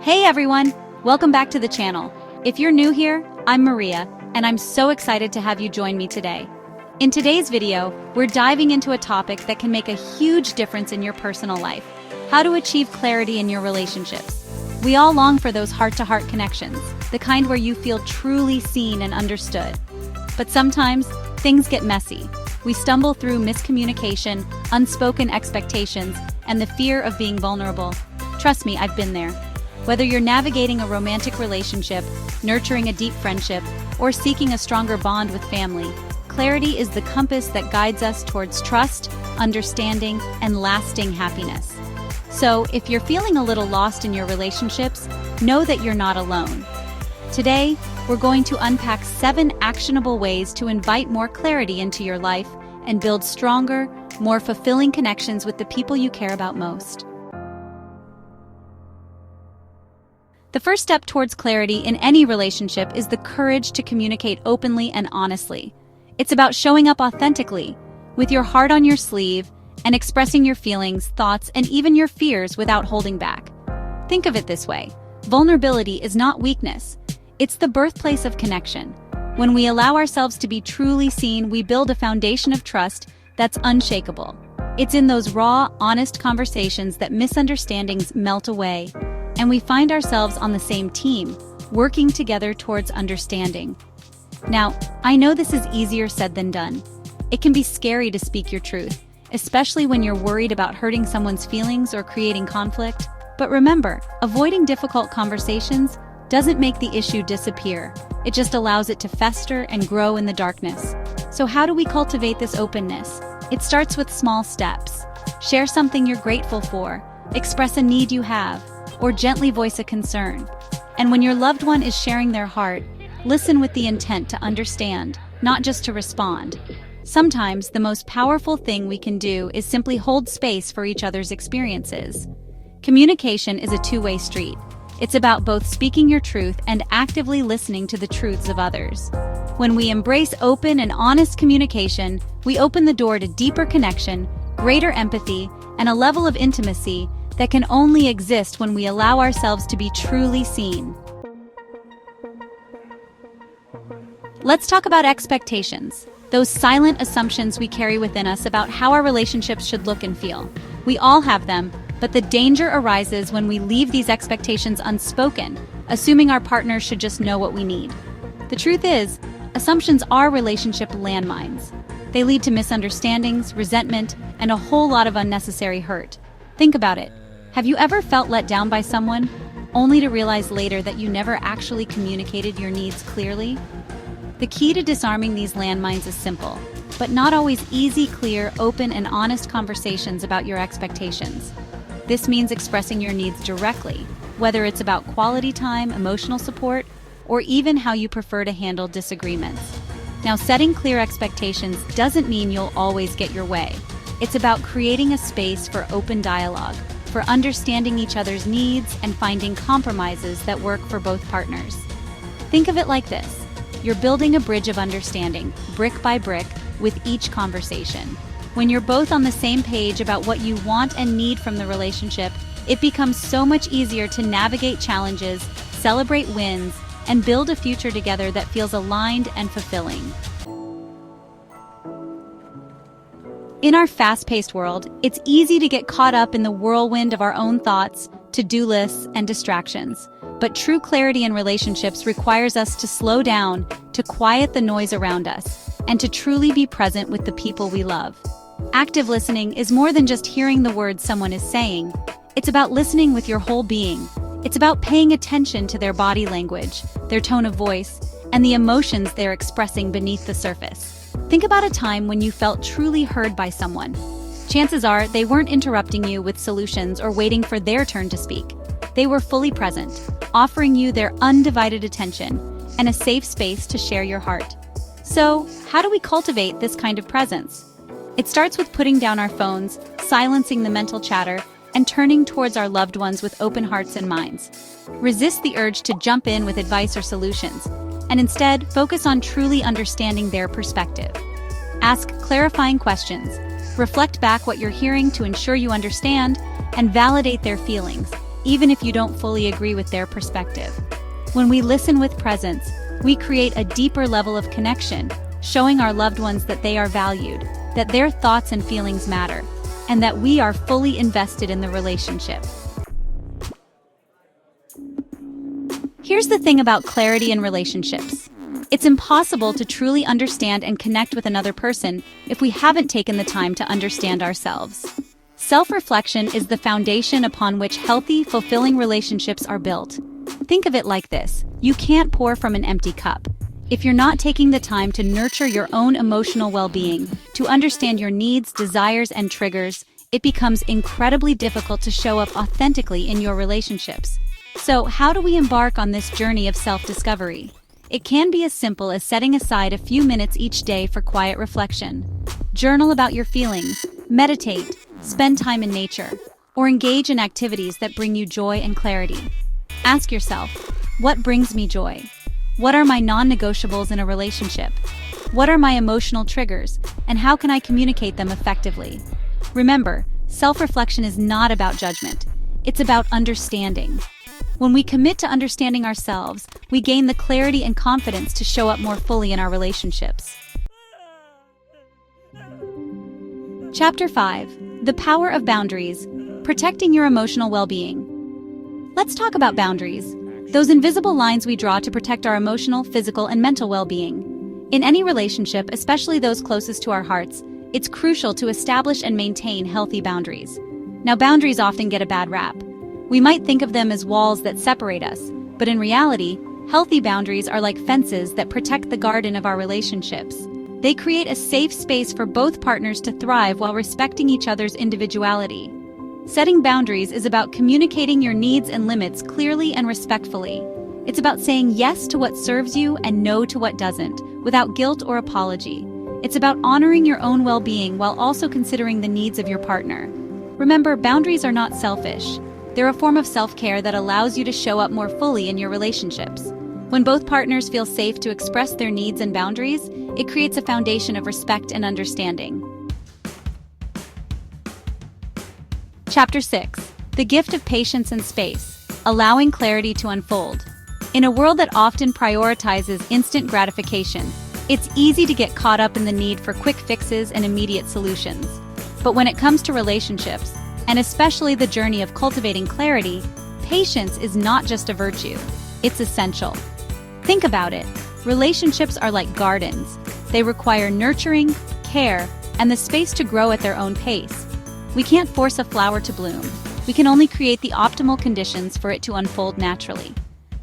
Hey everyone! Welcome back to the channel. If you're new here, I'm Maria, and I'm so excited to have you join me today. In today's video, we're diving into a topic that can make a huge difference in your personal life: how to achieve clarity in your relationships. We all long for those heart-to-heart connections, the kind where you feel truly seen and understood. But sometimes, things get messy. We stumble through miscommunication, unspoken expectations, and the fear of being vulnerable. Trust me, I've been there. Whether you're navigating a romantic relationship, nurturing a deep friendship, or seeking a stronger bond with family, clarity is the compass that guides us towards trust, understanding, and lasting happiness. So, if you're feeling a little lost in your relationships, know that you're not alone. Today, we're going to unpack 7 actionable ways to invite more clarity into your life and build stronger, more fulfilling connections with the people you care about most. The first step towards clarity in any relationship is the courage to communicate openly and honestly. It's about showing up authentically, with your heart on your sleeve, and expressing your feelings, thoughts, and even your fears without holding back. Think of it this way: vulnerability is not weakness. It's the birthplace of connection. When we allow ourselves to be truly seen, we build a foundation of trust that's unshakable. It's in those raw, honest conversations that misunderstandings melt away, and we find ourselves on the same team, working together towards understanding. Now, I know this is easier said than done. It can be scary to speak your truth, especially when you're worried about hurting someone's feelings or creating conflict. But remember, avoiding difficult conversations doesn't make the issue disappear. It just allows it to fester and grow in the darkness. So how do we cultivate this openness? It starts with small steps. Share something you're grateful for, express a need you have, or gently voice a concern. And when your loved one is sharing their heart, listen with the intent to understand, not just to respond. Sometimes the most powerful thing we can do is simply hold space for each other's experiences. Communication is a two-way street. It's about both speaking your truth and actively listening to the truths of others. When we embrace open and honest communication, we open the door to deeper connection, greater empathy, and a level of intimacy that can only exist when we allow ourselves to be truly seen. Let's talk about expectations, those silent assumptions we carry within us about how our relationships should look and feel. We all have them, but the danger arises when we leave these expectations unspoken, assuming our partner should just know what we need. The truth is, assumptions are relationship landmines. They lead to misunderstandings, resentment, and a whole lot of unnecessary hurt. Think about it. Have you ever felt let down by someone, only to realize later that you never actually communicated your needs clearly? The key to disarming these landmines is simple, but not always easy, clear, open, and honest conversations about your expectations. This means expressing your needs directly, whether it's about quality time, emotional support, or even how you prefer to handle disagreements. Now, setting clear expectations doesn't mean you'll always get your way. It's about creating a space for open dialogue, for understanding each other's needs and finding compromises that work for both partners. Think of it like this: you're building a bridge of understanding, brick by brick, with each conversation. When you're both on the same page about what you want and need from the relationship, it becomes so much easier to navigate challenges, celebrate wins, and build a future together that feels aligned and fulfilling. In our fast-paced world, it's easy to get caught up in the whirlwind of our own thoughts, to-do lists, and distractions. But true clarity in relationships requires us to slow down, to quiet the noise around us, and to truly be present with the people we love. Active listening is more than just hearing the words someone is saying. It's about listening with your whole being. It's about paying attention to their body language, their tone of voice, and the emotions they're expressing beneath the surface. Think about a time when you felt truly heard by someone. Chances are they weren't interrupting you with solutions or waiting for their turn to speak. They were fully present, offering you their undivided attention and a safe space to share your heart. So, how do we cultivate this kind of presence? It starts with putting down our phones, silencing the mental chatter, and turning towards our loved ones with open hearts and minds. Resist the urge to jump in with advice or solutions, and instead focus on truly understanding their perspective. Ask clarifying questions, reflect back what you're hearing to ensure you understand, and validate their feelings. even if you don't fully agree with their perspective. When we listen with presence, we create a deeper level of connection, showing our loved ones that they are valued, that their thoughts and feelings matter, and that we are fully invested in the relationship. Here's the thing about clarity in relationships. It's impossible to truly understand and connect with another person if we haven't taken the time to understand ourselves. Self-reflection is the foundation upon which healthy, fulfilling relationships are built. Think of it like this: you can't pour from an empty cup. If you're not taking the time to nurture your own emotional well-being, to understand your needs, desires, and triggers, it becomes incredibly difficult to show up authentically in your relationships. So, how do we embark on this journey of self-discovery? It can be as simple as setting aside a few minutes each day for quiet reflection. Journal about your feelings, meditate, spend time in nature, or engage in activities that bring you joy and clarity. Ask yourself, what brings me joy? What are my non-negotiables in a relationship? What are my emotional triggers, and how can I communicate them effectively? Remember, self-reflection is not about judgment. It's about understanding. When we commit to understanding ourselves, we gain the clarity and confidence to show up more fully in our relationships. Chapter 5. The Power of Boundaries. Protecting your emotional well-being. Let's talk about boundaries. Those invisible lines we draw to protect our emotional, physical, and mental well-being. In any relationship, especially those closest to our hearts, it's crucial to establish and maintain healthy boundaries. Now, boundaries often get a bad rap. We might think of them as walls that separate us, but in reality, healthy boundaries are like fences that protect the garden of our relationships. They create a safe space for both partners to thrive while respecting each other's individuality. Setting boundaries is about communicating your needs and limits clearly and respectfully. It's about saying yes to what serves you and no to what doesn't, without guilt or apology. It's about honoring your own well-being while also considering the needs of your partner. Remember, boundaries are not selfish. They're a form of self-care that allows you to show up more fully in your relationships. When both partners feel safe to express their needs and boundaries, it creates a foundation of respect and understanding. Chapter 6. The Gift of Patience and Space. Allowing clarity to unfold. In a world that often prioritizes instant gratification, it's easy to get caught up in the need for quick fixes and immediate solutions. But when it comes to relationships, and especially the journey of cultivating clarity, patience is not just a virtue, it's essential. Think about it. Relationships are like gardens. They require nurturing, care, and the space to grow at their own pace. We can't force a flower to bloom. We can only create the optimal conditions for it to unfold naturally.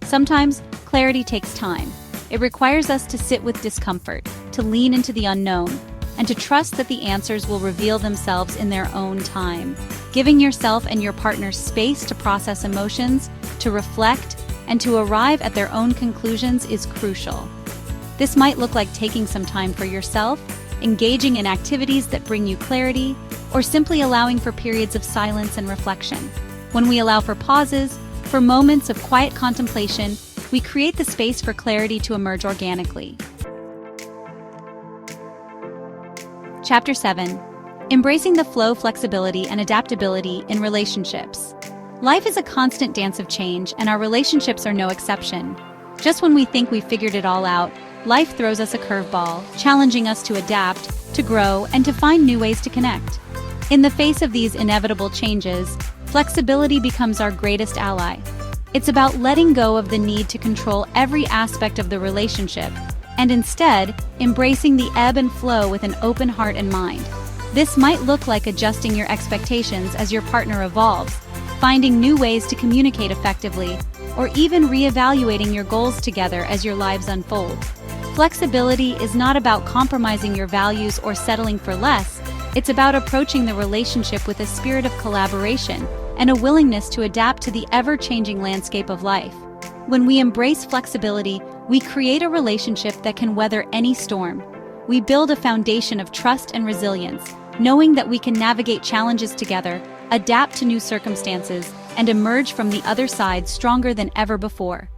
Sometimes, clarity takes time. It requires us to sit with discomfort, to lean into the unknown, and to trust that the answers will reveal themselves in their own time. Giving yourself and your partner space to process emotions, to reflect, and to arrive at their own conclusions is crucial. This might look like taking some time for yourself, engaging in activities that bring you clarity, or simply allowing for periods of silence and reflection. When we allow for pauses, for moments of quiet contemplation, we create the space for clarity to emerge organically. Chapter 7. Embracing the flow, flexibility, and adaptability in relationships. Life is a constant dance of change, and our relationships are no exception. Just when we think we've figured it all out, life throws us a curveball, challenging us to adapt, to grow, and to find new ways to connect. In the face of these inevitable changes, flexibility becomes our greatest ally. It's about letting go of the need to control every aspect of the relationship, and instead, embracing the ebb and flow with an open heart and mind. This might look like adjusting your expectations as your partner evolves, finding new ways to communicate effectively, or even reevaluating your goals together as your lives unfold. Flexibility is not about compromising your values or settling for less. It's about approaching the relationship with a spirit of collaboration and a willingness to adapt to the ever-changing landscape of life. When we embrace flexibility, we create a relationship that can weather any storm. We build a foundation of trust and resilience, knowing that we can navigate challenges together, adapt to new circumstances, and emerge from the other side stronger than ever before.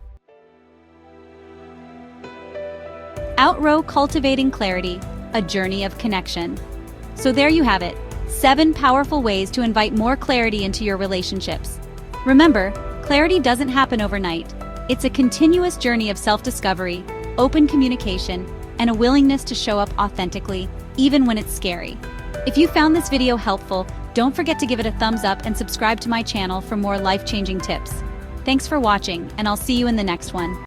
Outrow Cultivating Clarity, a journey of connection. So there you have it, 7 powerful ways to invite more clarity into your relationships. Remember, clarity doesn't happen overnight. It's a continuous journey of self-discovery, open communication, and a willingness to show up authentically, even when it's scary. If you found this video helpful, don't forget to give it a thumbs up and subscribe to my channel for more life-changing tips. Thanks for watching, and I'll see you in the next one.